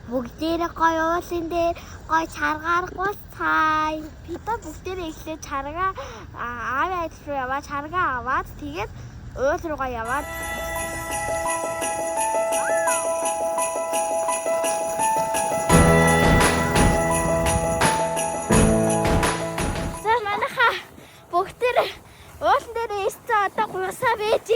бүгдээрээ гоё уулын дээр гоё чаргаар гуцай. Пита бүгдээрээ эхлээд чаргаа аавын ажил руу яваад чаргаа аваад тэгээд уул руугаа яваад за манайха бүгдээрээ уулан дээр ийцээ одоо гуйсаа байж.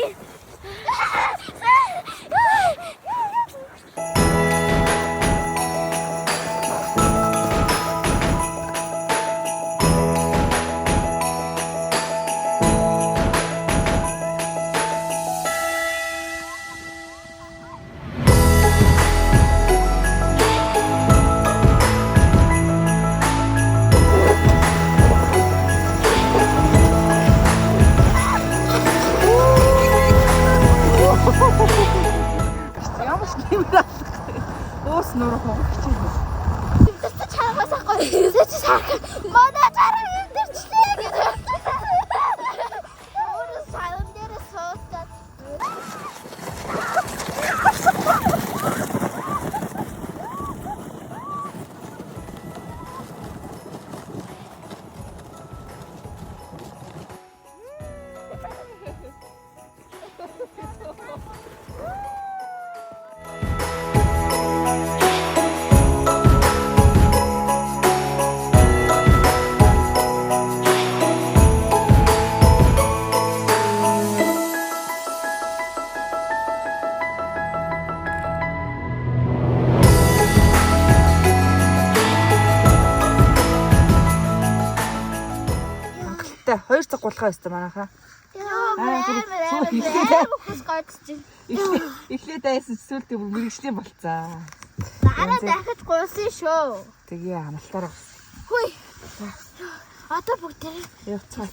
Уус нурах мөн хичээл. Тэд чамаас ахгүй. Манай чарга юм дээр члээ гэдэг. Өөрөө саун дээр суусаад. Хоёр цаг гулхаа өстө манайхаа. Эхлээд дайсан сүлдээ мэрэгчлийн болцаа. Дараа дахиж гуйсан шүү. Тэгээ амлалтаараа. Хүй. Одоо бүгдээ явцгаа.